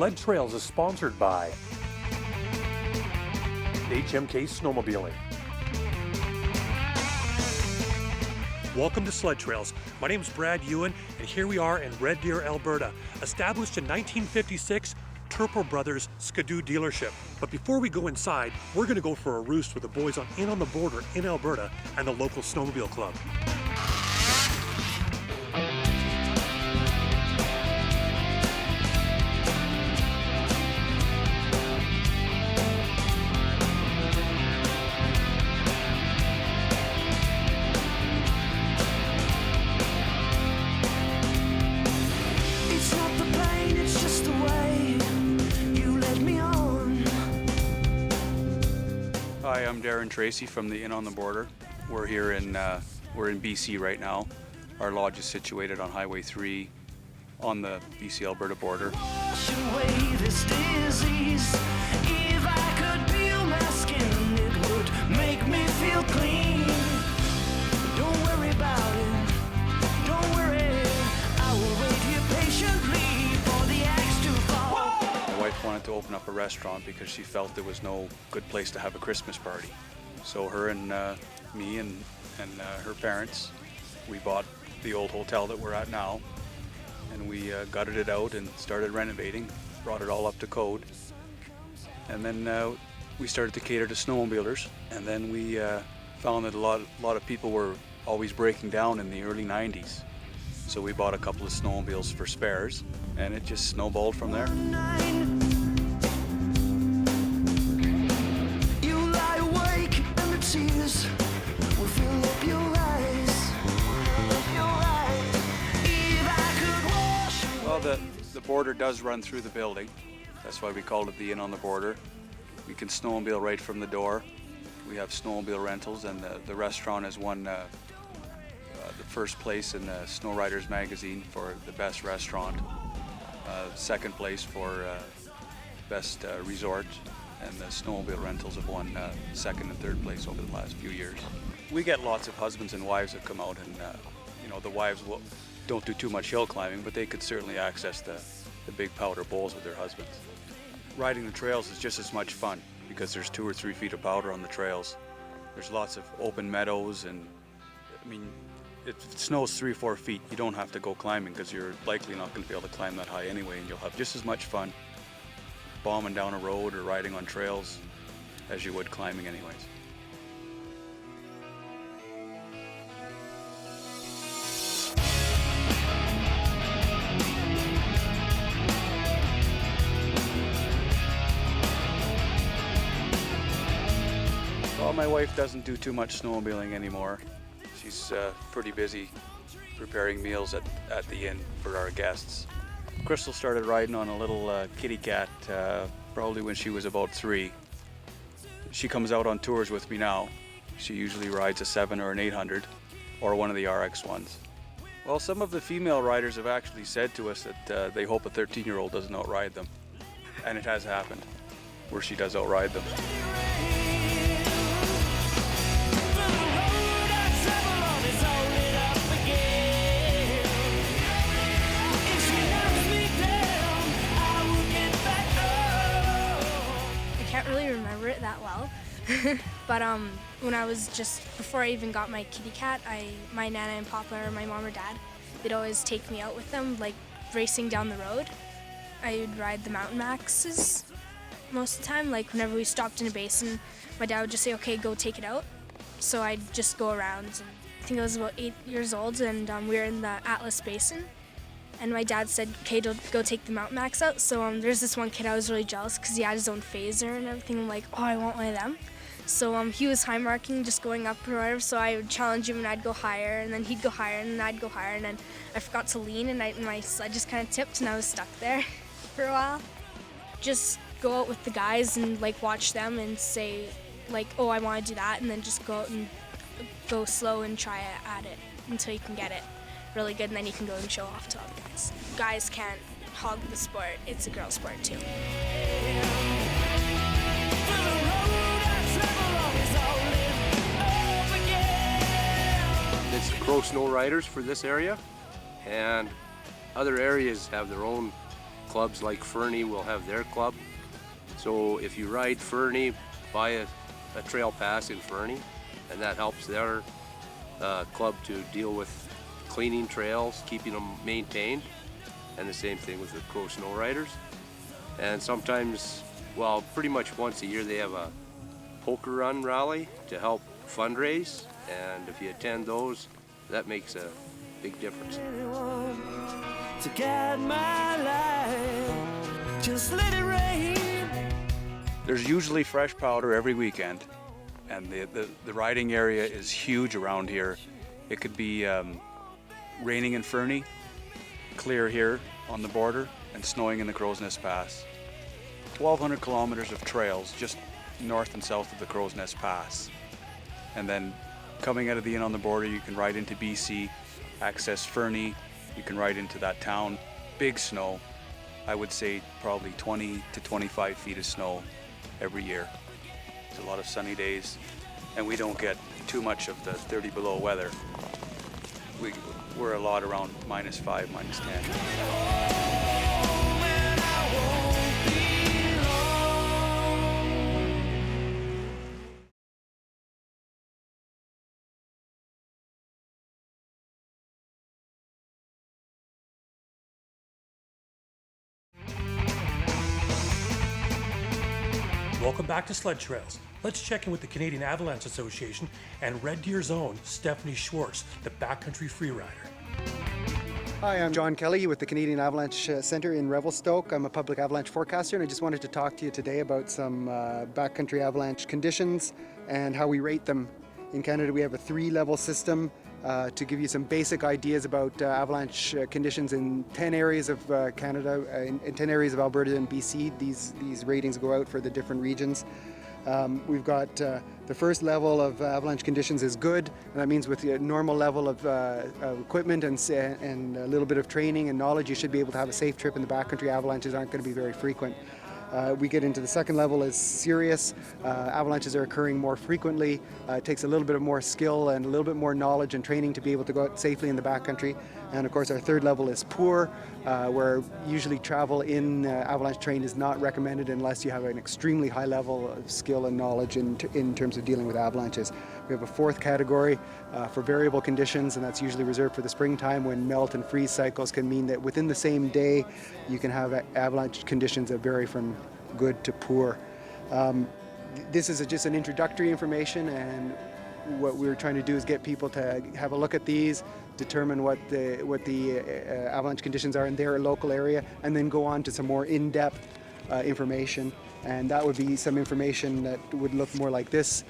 Sled Trails is sponsored by HMK Snowmobiling. Welcome to Sled Trails. My name is Brad Ewan, and here we are in Red Deer, Alberta, established in 1956, Turple Brothers Skidoo dealership. But before we go inside, we're going to go for a roost with the boys on In on the Border in Alberta and the local snowmobile club. Hi, I'm Darren Tracy from the Inn on the Border. We're here in BC right now. Our lodge is situated on Highway 3 on the BC-Alberta border. Wash away this disease. If I could peel my skin, it would make me feel clean. Don't worry about it. Don't worry. I will wait here patiently for the axe to fall. My wife wanted to open up a restaurant because she felt there was no good place to have a Christmas party. So her and me and her parents, we bought the old hotel that we're at now, and we gutted it out and started renovating, brought it all up to code. And then we started to cater to snowmobilers, and then we found that a lot of people were always breaking down in the early 90s. So we bought a couple of snowmobiles for spares, and it just snowballed from there. Tears will fill up your eyes. If I could wash away. Well, the border does run through the building. That's why we called it the Inn on the Border. We can snowmobile right from the door. We have snowmobile rentals, and the restaurant has won the first place in the Snow Riders magazine for the best restaurant, second place for best resort, and the snowmobile rentals have won second and third place over the last few years. We get lots of husbands and wives that come out, and the wives don't do too much hill climbing, but they could certainly access the big powder bowls with their husbands. Riding the trails is just as much fun because there's 2 or 3 feet of powder on the trails. There's lots of open meadows, and I mean, if it snows 3 or 4 feet, you don't have to go climbing because you're likely not going to be able to climb that high anyway, and you'll have just as much fun bombing down a road or riding on trails as you would climbing anyways. Well, my wife doesn't do too much snowmobiling anymore. She's pretty busy preparing meals at the inn for our guests. Crystal started riding on a little kitty cat probably when she was about 3. She comes out on tours with me now. She usually rides a 7 or an 800 or one of the RX ones. Well, some of the female riders have actually said to us that they hope a 13-year-old doesn't outride them. And it has happened, where she does outride them. Remember it that well. But when I was before I even got my kitty cat, my Nana and Papa, or my mom or dad, they'd always take me out with them, like racing down the road. I would ride the mountain maxes most of the time. Like whenever we stopped in a basin, my dad would just say, okay, go take it out. So I'd just go around. And I think I was about 8 years old, and we were in the Atlas Basin. And my dad said, okay, go take the mountain max out. So there's this one kid I was really jealous because he had his own phaser and everything. I'm like, oh, I want one of them. So he was high marking, just going up or whatever. So I would challenge him, and I'd go higher, and then he'd go higher, and then I'd go higher. And then I forgot to lean, and my sled just kind of tipped, and I was stuck there for a while. Just go out with the guys and like watch them and say like, oh, I want to do that, and then just go out and go slow and try at it until you can get it really good, and then you can go and show off to other guys. Guys can't hog the sport. It's a girl sport too. It's the Crow Snow Riders for this area, and other areas have their own clubs like Fernie will have their club. So if you ride Fernie, buy a trail pass in Fernie, and that helps their club to deal with cleaning trails, keeping them maintained, and the same thing with the Crow Snow Riders. And sometimes, well, pretty much once a year they have a poker run rally to help fundraise, and if you attend those, that makes a big difference. To guide my life, just let it rain. There's usually fresh powder every weekend, and the riding area is huge around here. It could be raining in Fernie, clear here on the border, and snowing in the Crow's Nest Pass. 1,200 kilometers of trails just north and south of the Crow's Nest Pass. And then coming out of the inn on the border, you can ride into BC, access Fernie, you can ride into that town. Big snow, I would say probably 20 to 25 feet of snow every year. It's a lot of sunny days, and we don't get too much of the 30 below weather. We're a lot around -5, -10. Welcome back to Sled Trails. Let's check in with the Canadian Avalanche Association and Red Deer's own Stephanie Schwatz, the backcountry freerider. Hi, I'm John Kelly with the Canadian Avalanche Centre in Revelstoke. I'm a public avalanche forecaster, and I just wanted to talk to you today about some backcountry avalanche conditions and how we rate them. In Canada, we have a 3-level system to give you some basic ideas about avalanche conditions in 10 areas of Canada, in 10 areas of Alberta and BC. These ratings go out for the different regions. We've got the first level of avalanche conditions is good, and that means with a normal level of equipment and a little bit of training and knowledge, you should be able to have a safe trip, and the backcountry avalanches aren't going to be very frequent. We get into the second level is serious. Avalanches are occurring more frequently. It takes a little bit of more skill and a little bit more knowledge and training to be able to go out safely in the backcountry. And of course our third level is poor, where usually travel in avalanche terrain is not recommended unless you have an extremely high level of skill and knowledge in terms of dealing with avalanches. We have a fourth category for variable conditions, and that's usually reserved for the springtime when melt and freeze cycles can mean that within the same day you can have avalanche conditions that vary from good to poor. This is just an introductory information, and what we're trying to do is get people to have a look at these, determine what the avalanche conditions are in their local area, and then go on to some more in-depth information. And that would be some information that would look more like this: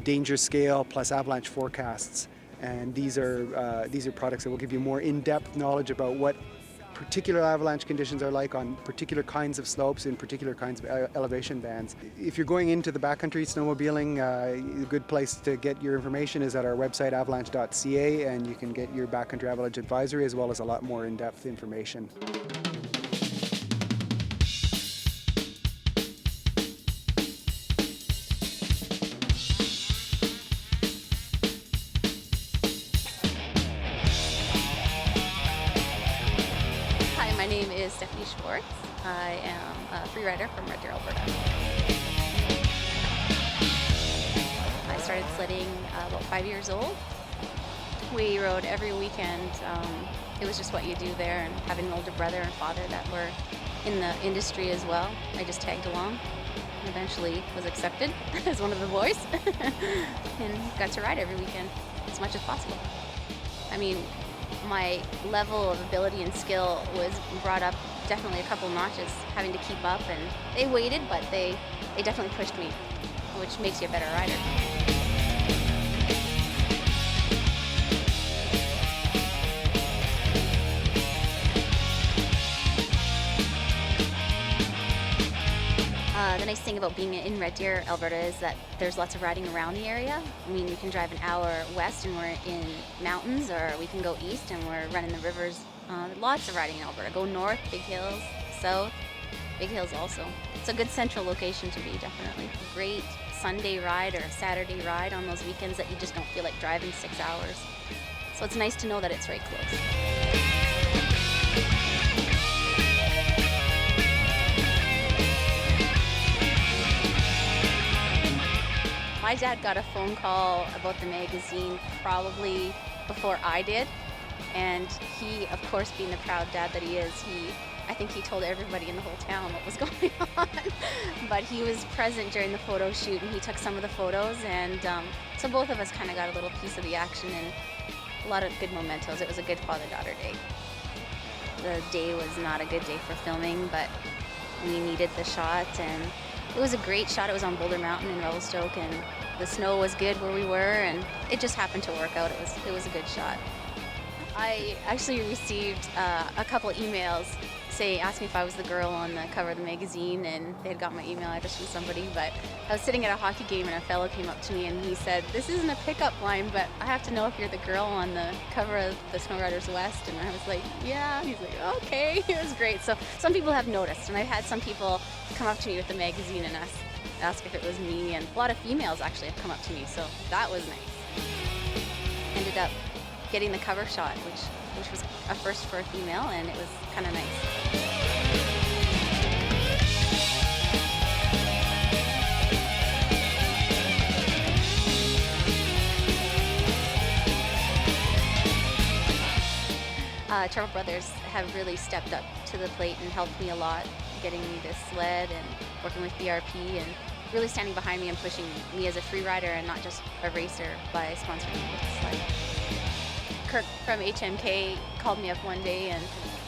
danger scale plus avalanche forecasts. And these are products that will give you more in-depth knowledge about what particular avalanche conditions are like on particular kinds of slopes in particular kinds of elevation bands. If you're going into the backcountry snowmobiling, a good place to get your information is at our website avalanche.ca, and you can get your backcountry avalanche advisory as well as a lot more in-depth information. My name is Stephanie Schwatz. I am a freerider from Red Deer Alberta. I started sledding about 5 years old. We rode every weekend. It was just what you do there, and having an older brother and father that were in the industry as well, I just tagged along and eventually was accepted as one of the boys and got to ride every weekend as much as possible. I mean, my level of ability and skill was brought up definitely a couple notches, having to keep up, and they waited, but they definitely pushed me, which makes you a better rider. The nice thing about being in Red Deer, Alberta, is that there's lots of riding around the area. I mean, we can drive an hour west and we're in mountains, or we can go east and we're running the rivers. Lots of riding in Alberta. Go north, big hills, south, big hills also. It's a good central location to be, definitely. A great Sunday ride or a Saturday ride on those weekends that you just don't feel like driving 6 hours. So it's nice to know that it's right close. My dad got a phone call about the magazine probably before I did. And he, of course, being the proud dad that he is, I think he told everybody in the whole town what was going on. But he was present during the photo shoot, and he took some of the photos, and so both of us kind of got a little piece of the action and a lot of good mementos. It was a good father-daughter day. The day was not a good day for filming, but we needed the shot, and it was a great shot. It was on Boulder Mountain in Revelstoke, and the snow was good where we were, and it just happened to work out. It was a good shot. I actually received a couple emails asking if I was the girl on the cover of the magazine, and they had got my email address from somebody. But I was sitting at a hockey game, and a fellow came up to me, and he said, "This isn't a pickup line, but I have to know if you're the girl on the cover of the Snow Riders West." And I was like, "Yeah." And he's like, "Okay." It was great. So some people have noticed, and I've had some people come up to me with the magazine and ask if it was me, and a lot of females actually have come up to me, so that was nice. Ended up getting the cover shot, which was a first for a female, and it was kind of nice. Turple Brothers have really stepped up to the plate and helped me a lot, getting me this sled and working with BRP and really standing behind me and pushing me as a free rider and not just a racer by sponsoring me with the sled. Kirk from HMK called me up one day and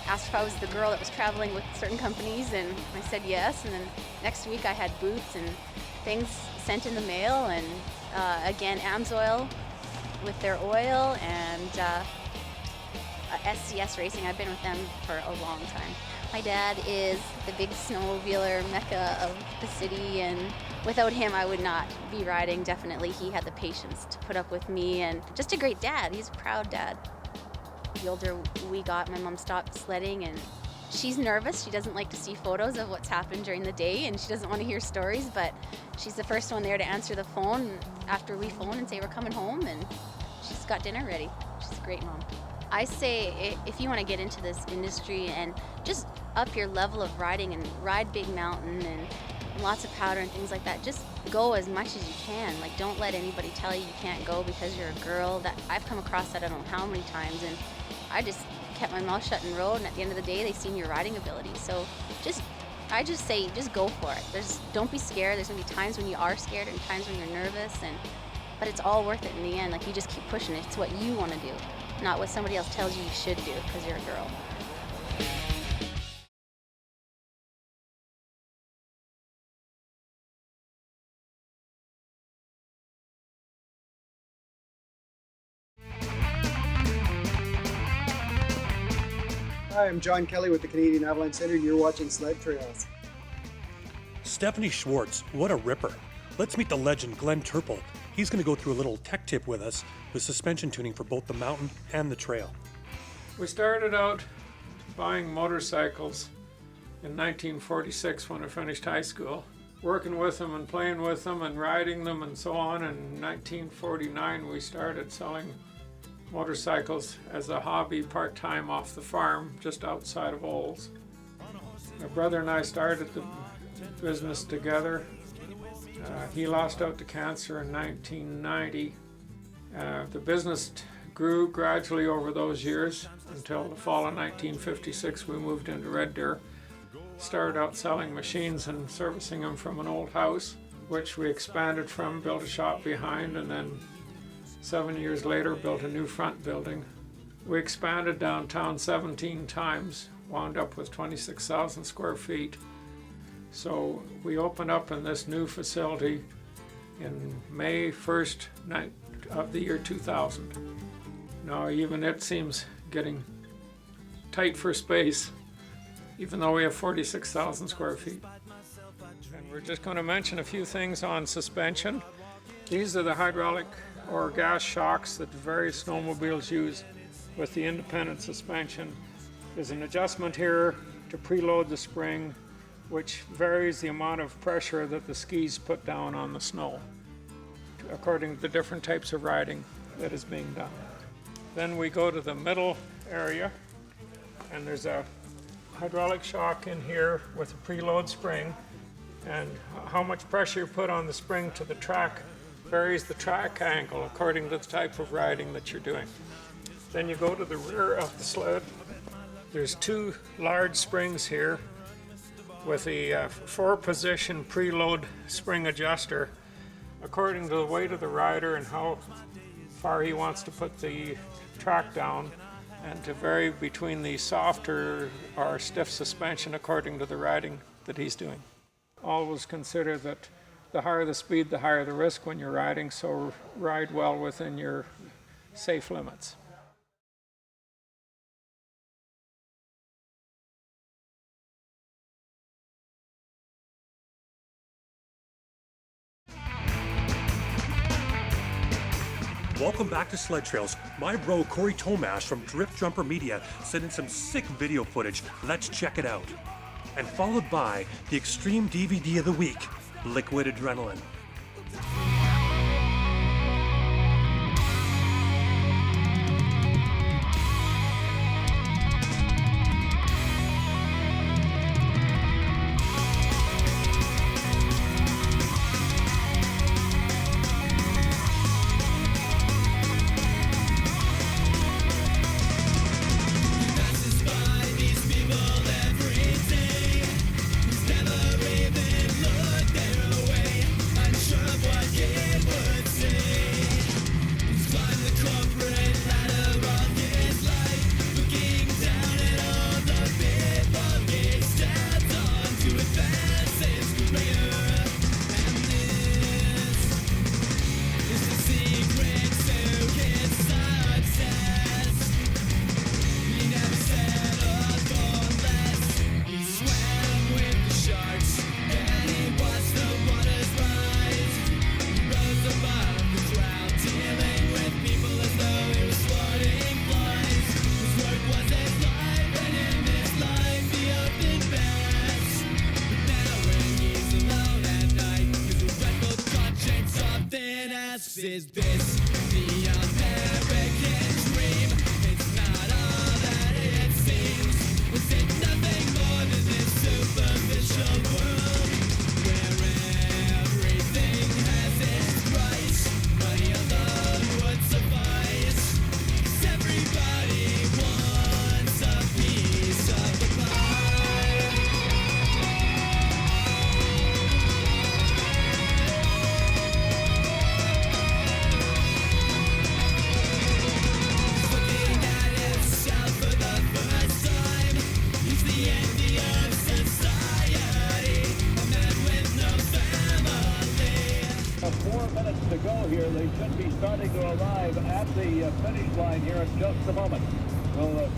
asked if I was the girl that was traveling with certain companies, and I said yes, and then next week I had boots and things sent in the mail, and again AMSOIL with their oil, and SCS Racing. I've been with them for a long time. My dad is the big snowmobiler mecca of the city, and without him I would not be riding. Definitely he had the patience to put up with me, and just a great dad. He's a proud dad. The older we got, my mom stopped sledding, and she's nervous. She doesn't like to see photos of what's happened during the day, and she doesn't want to hear stories, but she's the first one there to answer the phone after we phone and say we're coming home, and she's got dinner ready. She's a great mom. I say if you want to get into this industry and just up your level of riding and ride big mountain and lots of powder and things like that, just go as much as you can. Like, don't let anybody tell you you can't go because you're a girl. That I've come across that I don't know how many times, and I just kept my mouth shut and rode, and at the end of the day they seen your riding ability. So I just say just go for it. Don't be scared. There's gonna be times when you are scared and times when you're nervous, but it's all worth it in the end. Like, you just keep pushing it. It's what you want to do, not what somebody else tells you you should do because you're a girl. Hi, I'm John Kelly with the Canadian Avalanche Centre, and you're watching Sled Trails. Stephanie Schwatz, what a ripper. Let's meet the legend, Glen Turple. He's going to go through a little tech tip with us with suspension tuning for both the mountain and the trail. We started out buying motorcycles in 1946 when I finished high school, working with them and playing with them and riding them and so on. In 1949 we started selling motorcycles as a hobby part-time off the farm just outside of Olds. My brother and I started the business together. He lost out to cancer in 1990. The business grew gradually over those years until the fall of 1956 we moved into Red Deer. Started out selling machines and servicing them from an old house, which we expanded from, built a shop behind, and then 7 years later built a new front building. We expanded downtown 17 times, wound up with 26,000 square feet. So we opened up in this new facility in May 1st of the year 2000. Now even it seems getting tight for space, even though we have 46,000 square feet. And we're just going to mention a few things on suspension. These are the hydraulic or gas shocks that various snowmobiles use with the independent suspension. There's an adjustment here to preload the spring, which varies the amount of pressure that the skis put down on the snow according to the different types of riding that is being done. Then we go to the middle area, and there's a hydraulic shock in here with a preload spring, and how much pressure you put on the spring to the track varies the track angle according to the type of riding that you're doing. Then you go to the rear of the sled. There's two large springs here with a 4-position preload spring adjuster according to the weight of the rider and how far he wants to put the track down, and to vary between the softer or stiff suspension according to the riding that he's doing. Always consider that the higher the speed, the higher the risk when you're riding, so ride well within your safe limits. Welcome back to Sled Trails. My bro Corey Tomash from Drift Jumper Media sent in some sick video footage. Let's check it out. And followed by the Extreme DVD of the Week, Liquid Adrenaline. Is this the American dream? It's not all that it seems. Was it nothing more than this superficial world where everything has its price? Money alone would suffice, 'cause everybody wants a piece of the pie. To go here, they should be starting to arrive at the finish line here in just a moment. Well,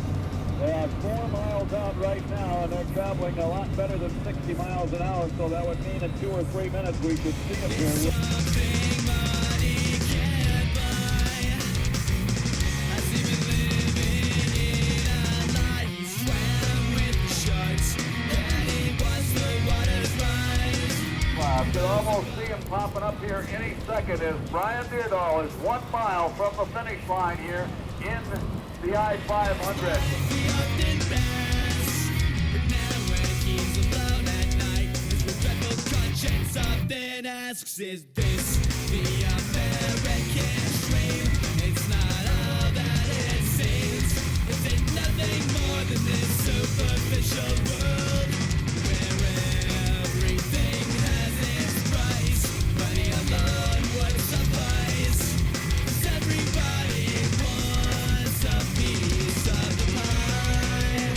they are 4 miles out right now, and they're traveling a lot better than 60 miles an hour, so that would mean in 2 or 3 minutes we could see them here. You can almost see him popping up here any second as Brian Deardahl is 1 mile from the finish line here in the I-500. Asks, is this the American dream? It's not all that it seems. Is it nothing more than this superficial world where everything has its price? Money alone would suffice, 'cause everybody wants a piece of the pie.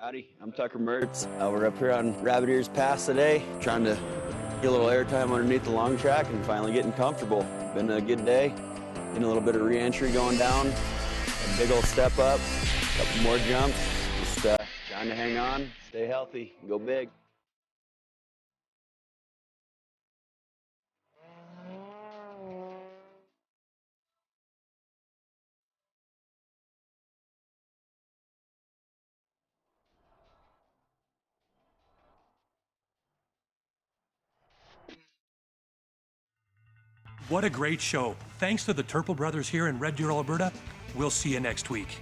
Howdy, I'm Tucker Mertz. We're up here on Rabbit Ears Pass today, trying to get a little airtime underneath the long track and finally getting comfortable. Been a good day. Getting a little bit of re-entry going down. A big old step up, a couple more jumps. Just trying to hang on, stay healthy, go big. What a great show. Thanks to the Turple Brothers here in Red Deer, Alberta. We'll see you next week.